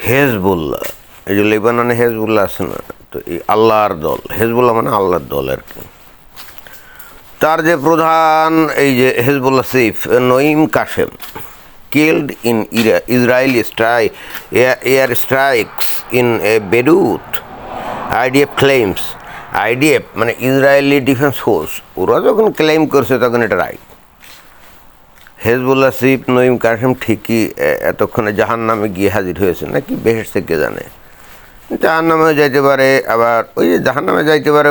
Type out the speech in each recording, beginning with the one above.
Hezbollah, এই যে লেবাননে হেজবুল্লাহ আছে না, তো এই আল্লাহর দল, হেজবুল্লাহ মানে আল্লাহর দল আর কি। তার যে প্রধান এই যে Hezbollah chief Naim Qassem killed in Israeli air strikes in Beirut. IDF claims, IDF মানে ইসরায়েলি ডিফেন্স ফোর্স, ওরা যখন ক্লেম করছে তখন এটা right. Hezbollah chief Naim Qassem ঠিকই এতক্ষণে জাহান্নামে গিয়ে হাজির হয়েছে, নাকি বেহেশত থেকে জানে, জাহান্নামেও যাইতে পারে, আবার ওই যে জাহান্নামে যাইতে পারে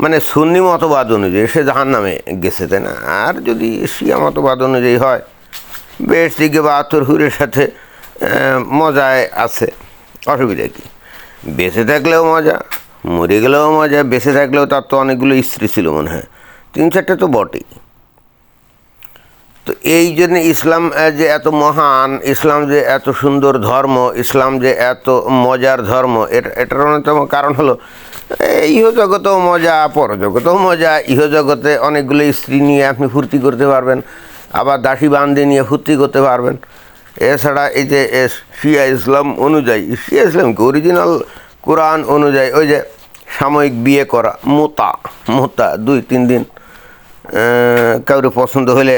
মানে সুন্নি মতবাদ অনুযায়ী সে জাহান্নামে গেছে, তাই না? আর যদি শিয়া মতবাদ অনুযায়ী হয় বেশ দিকে বা আতরহুরের সাথে মজায় আছে, অসুবিধা কি? বেঁচে থাকলেও মজা, মরে গেলেও মজা। বেঁচে থাকলেও তার তো অনেকগুলো স্ত্রী ছিল মনে হয়, 3-4টে তো বটেই। তো এই জন্য ইসলাম যে এত মহান, ইসলাম যে এত সুন্দর ধর্ম, ইসলাম যে এত মজার ধর্ম, এটার অন্যতম কারণ হলো ইহজগতেও মজা, পরজগতেও মজা। ইহজগতে অনেকগুলো স্ত্রী নিয়ে আপনি ফুর্তি করতে পারবেন, আবার দাসী বান্দি নিয়ে ফুর্তি করতে পারবেন। এছাড়া এই যে শিয়া ইসলাম অনুযায়ী, শিয়া ইসলাম কি অরিজিনাল কোরআন অনুযায়ী ওই যে সাময়িক বিয়ে করা, মোতা 2-3 দিন কাউরে পছন্দ হলে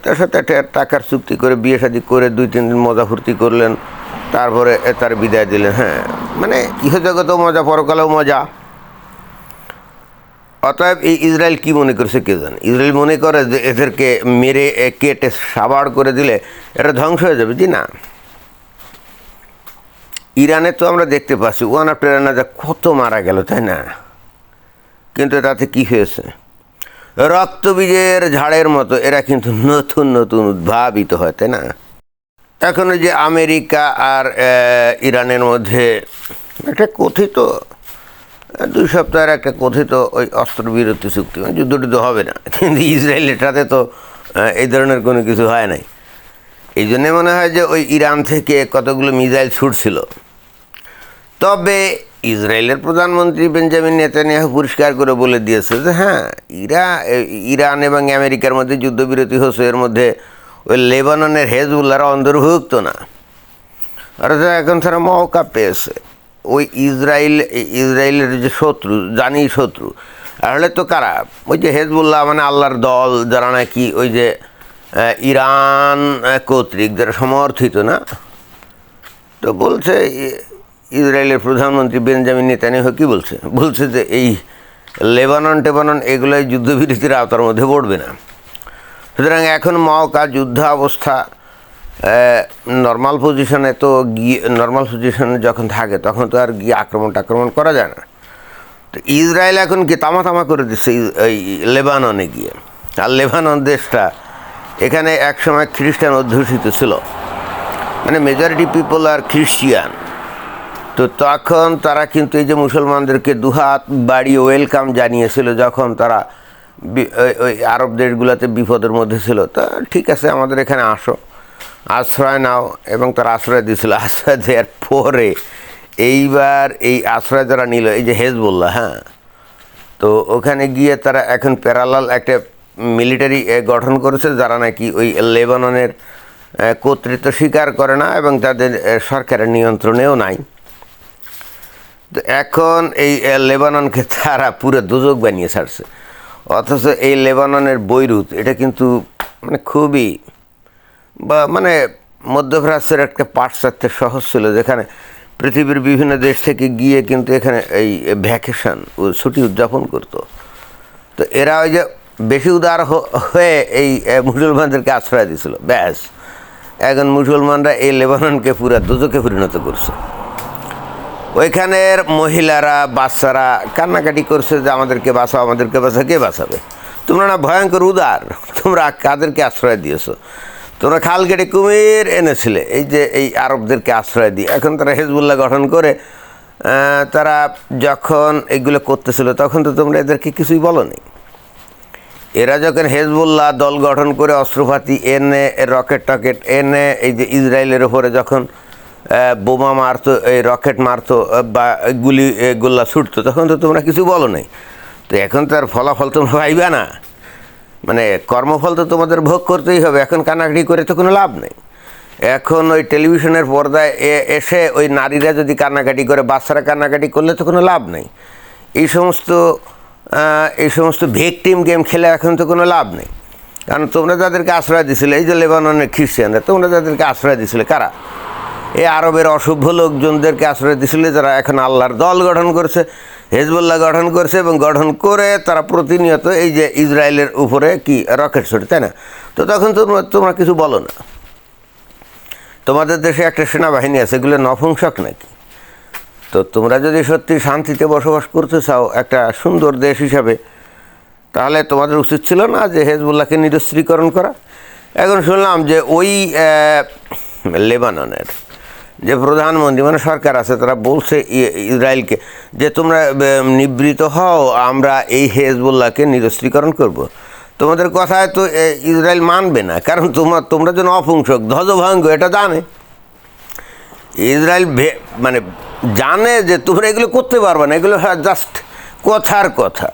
তার সাথে একটা টাকার চুক্তি করে বিয়ে শাদী করে 2-3 দিন মজা ফুর্তি করলেন, তারপরে তার বিদায় দিলেন। হ্যাঁ, মানে ইহজগতেও মজা, পরকালেও মজা। অতএব এই ইসরায়েল কি মনে করছে কে জানে? ইসরায়েল মনে করে যে এদেরকে মেরে কেটে সাবাড় করে দিলে এটা ধ্বংস হয়ে যাবে। জি না, ইরানে তো আমরা দেখতে পাচ্ছি ওয়ান আফটার অ্যানাদার কত মারা গেল, তাই না? কিন্তু তাতে কি হয়েছে? রক্তবীজের ঝাড়ের মতো এরা কিন্তু নতুন নতুন উদ্ভাবিত হয়, তাই না? এখন যে আমেরিকা আর ইরানের মধ্যে একটা কথিত 2 সপ্তাহের একটা কথিত ওই অস্ত্রবিরতি চুক্তি, মানে যুদ্ধ হবে না, কিন্তু ইসরায়েলের সাথে তো এই ধরনের কোনো কিছু হয় নাই। এই জন্যে মনে হয় যে ওই ইরান থেকে কতগুলো মিসাইল ছুটছিল। তবে ইসরায়েলের প্রধানমন্ত্রী বেঞ্জামিন নেতানিয়াহু পরিষ্কার করে বলে দিয়েছে যে হ্যাঁ, ইরান এবং আমেরিকার মধ্যে যুদ্ধবিরতি হচ্ছে, এর মধ্যে ওই লেবাননের হেজবুল্লাহরা অন্তর্ভুক্ত না। অর্থাৎ এখন তারা মওকা পেয়েছে ওই ইসরায়েলের যে শত্রু, জানি শত্রু, আসলে তো কারা? ওই যে হেজবুল্লাহ মানে আল্লাহর দল, যারা নাকি ওই যে ইরান কর্তৃক যারা সমর্থিত, না? তো বলছে ইসরায়েলের প্রধানমন্ত্রী বেঞ্জামিন নেতানিয়াহু কি বলছে যে এই লেবানন এগুলোই যুদ্ধবিরতির আওতার মধ্যে পড়বে না। সুতরাং এখন মওকা যুদ্ধাবস্থা, নর্মাল পজিশনে যখন থাকে তখন তো আর গিয়ে আক্রমণ করা যায় না। তো ইসরায়েল এখন কি তামা করে দিচ্ছে এই লেবাননে গিয়ে। আর লেবানন দেশটা, এখানে একসময় খ্রিস্টান অধ্যুষিত ছিল, মানে মেজরিটি পিপল আর খ্রিস্টিয়ান। তো তখন তারা কিন্তু এই যে মুসলমানদেরকে দুহাত বাড়িয়ে ওয়েলকাম জানিয়েছিল যখন তারা ওই আরব দেশগুলোতে বিপদের মধ্যে ছিল। তা ঠিক আছে, আমাদের এখানে আসো, আশ্রয় নাও, এবং তারা আশ্রয় দিয়েছিল। আশ্রয় দেওয়ার পরে এইবার এই আশ্রয় যারা নিল, এই যে হেজবুল্লাহ, হ্যাঁ, তো ওখানে গিয়ে তারা এখন প্যারালাল একটা মিলিটারি গঠন করেছে, যারা নাকি ওই লেবাননের কর্তৃত্ব স্বীকার করে না এবং তাদের সরকারের নিয়ন্ত্রণেও নাই। তো এখন এই লেবাননকে তারা পুরো দোজক বানিয়ে ছাড়ছে। অথচ এই লেবাননের বৈরুত, এটা কিন্তু মানে খুবই মানে মধ্যপ্রাচ্যের একটা পাশ্চাত্যের শহর ছিল, যেখানে পৃথিবীর বিভিন্ন দেশ থেকে গিয়ে কিন্তু এখানে এই ভ্যাকেশন ও ছুটি উদযাপন করতো। তো এরা ওই যে বেশি উদার হয়ে এই মুসলমানদেরকে আশ্রয় দিয়েছিল। ব্যাস, এখন মুসলমানরা এই লেবাননকে পুরো দোজকে পরিণত করছে। ওইখানের মহিলারা, বাচ্চারা কান্নাকাটি করছে যে আমাদেরকে বাঁচাও, আমাদেরকে বাঁচা। কে বাঁচাবে? তোমরা না ভয়ঙ্কর উদার, তোমরা কাদেরকে আশ্রয় দিয়েছো? তোমরা খাল কেটে কুমির এনেছিলে এই যে এই আরবদেরকে আশ্রয় দিয়ে। এখন তারা হেজবুল্লাহ গঠন করে তারা যখন এগুলো করতেছিল তখন তো তোমরা এদেরকে কিছুই বলোনি। এরা যখন হেজবুল্লাহ দল গঠন করে অস্ত্রপাতি এনে, রকেট এনে এই যে ইসরায়েলের ওপরে যখন বোমা মারতো, এই রকেট মারতো বা গোল্লা ছুটতো, তখন তো তোমরা কিছু বলো নাই। তো এখন তার ফলাফল তোমরা পাইবা না, মানে কর্মফল তো তোমাদের ভোগ করতেই হবে। এখন কানাকাটি করে তো কোনো লাভ নেই। এখন ওই টেলিভিশনের পর্দায় এসে ওই নারীরা যদি কান্নাকাটি করে, বাচ্চারা কান্নাকাটি করলে তো কোনো লাভ নেই। এই সমস্ত ভিকটিম গেম খেলে এখন তো কোনো লাভ নেই। কারণ তোমরা যাদেরকে আশ্রয় দিছিলে, এই যে লেবাননের খ্রিস্টানরা, তোমরা যাদেরকে আশ্রয় দিছিলে কারা? এই আরবের অসভ্য লোকজনদেরকে আশ্রয় দিছিলে, যারা এখন আল্লাহর দল গঠন করছে, হেজবুল্লাহ গঠন করছে, এবং গঠন করে তারা প্রতিনিয়ত এই যে ইসরায়েলের উপরে কি রকেট ছোটে, তাই না? তো তখন তোমরা কিছু বলো না। তোমাদের দেশে একটা সেনাবাহিনী আছে, এগুলো নপুংসক নাকি? তো তোমরা যদি সত্যি শান্তিতে বসবাস করতে চাও একটা সুন্দর দেশ হিসাবে, তাহলে তোমাদের উচিত ছিল না যে হেজবুল্লাহকে নিরস্ত্রীকরণ করা? এখন শুনলাম যে ওই লেবাননের যে প্রধানমন্ত্রী মানে সরকার আছে, তারা বলছে ইসরায়েলকে যে তোমরা নিবৃত হও, আমরা এই হেজবুল্লাহকে নিরস্ত্রীকরণ করব। তোমাদের কথায় তো ইসরায়েল মানবে না, কারণ তোমরা যেন অপুংসক ধ্বজভঙ্গ এটা জানে। ইসরায়েল মানে জানে যে তোমরা এগুলো করতে পারবে না, এগুলো জাস্ট কথার কথা।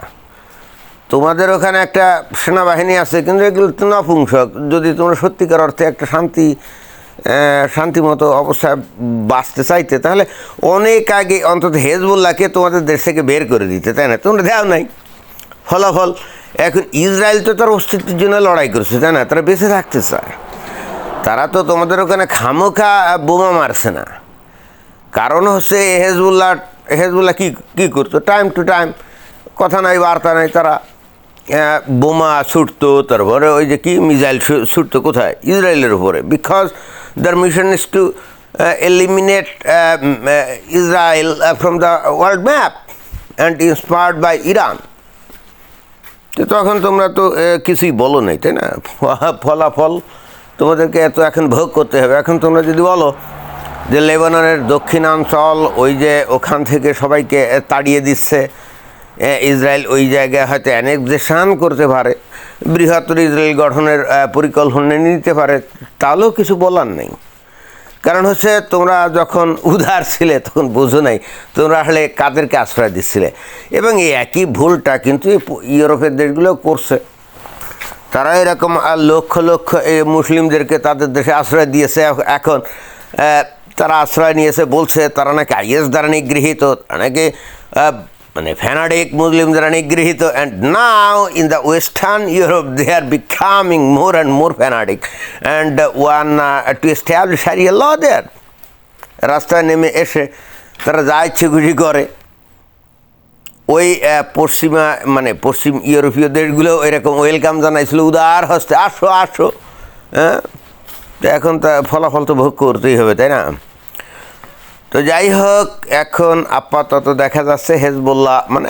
তোমাদের ওখানে একটা সেনাবাহিনী আছে, কিন্তু এগুলো তো নপুংসক। যদি তোমরা সত্যিকার অর্থে একটা শান্তিমতো অবস্থায় বাঁচতে চাইতে, তাহলে অনেক আগে অন্তত হেজবুল্লাহকে তোমাদের দেশ থেকে বের করে দিতে, তাই না? তোমরা দেও নাই। ফলাফল এখন ইসরায়েল তো তার অস্তিত্বের জন্য লড়াই করছে, তাই না? তারা বেঁচে থাকতে চায়। তারা তো তোমাদের ওখানে খামোখা বোমা মারছে না। কারণ হচ্ছে হেজবুল্লাহ কী করতো? টাইম টু টাইম, কথা নাই বার্তা নাই, তারা বোমা ছুটতো, তারপরে ওই যে কি মিসাইল ছুটতো কোথায়? ইসরায়েলের উপরে। Because their mission is to eliminate Israel from the world map and inspired by Iran. তো তখন তোমরা তো কিছুই বলো নাই, তাই না? ফলাফল তোমাদেরকে এত এখন ভোগ করতে হবে। এখন তোমরা যদি বলো যে লেবাননের দক্ষিণাঞ্চল, ওই যে ওখান থেকে সবাইকে তাড়িয়ে দিচ্ছে ইসরায়েল, ওই জায়গায় হয়তো অ্যানেক্সেশন করতে পারে, বৃহত্তর ইসরায়েল গঠনের পরিকল্পনা নিতে পারে, তাহলেও কিছু বলার নেই। কারণ হচ্ছে তোমরা যখন উদার ছিলে তখন বোঝো নাই তোমরা আসলে কাদেরকে আশ্রয় দিচ্ছিলে। এবং এই একই ভুলটা কিন্তু ইউরোপের দেশগুলো করছে। তারা এরকম লক্ষ লক্ষ মুসলিমদেরকে তাদের দেশে আশ্রয় দিয়েছে। এখন তারা আশ্রয় নিয়েছে, বলছে তারা নাকি আইএস দ্বারা নিগৃহীত, নাকি মানে ফ্যানাটিক মুসলিম দ্বারা নিগৃহীত। And now in the western Europe they are becoming more and more fanatic and want to establish sharia law there. রাস্তায় নেমে এসে তারা যা ইচ্ছে খুশি করে। ওই পশ্চিম ইউরোপীয় দেশগুলো এরকম ওয়েলকাম জানাইছিল উদার হস্তে, আসো আসো। হ্যাঁ, তো এখন তা ফলাফল তো ভোগ করতেই হবে, তাই না? তো যাই হোক, এখন আপাতত দেখা যাচ্ছে হেজবুল্লাহ মানে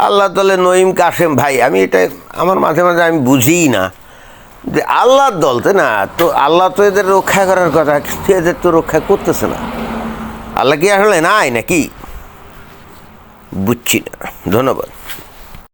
আল্লাহর দলে নঈম কাসেম ভাই, আমি এটা আমার মাঝে মাঝে আমি বুঝিই না যে আল্লাহর দল, তাই না? তো আল্লাহ তো এদের রক্ষা করার কথা, কিন্তু এদের তো রক্ষা করতেছে না। আল্লাহ কি আসলে নাই নাকি? বুঝছি না। ধন্যবাদ।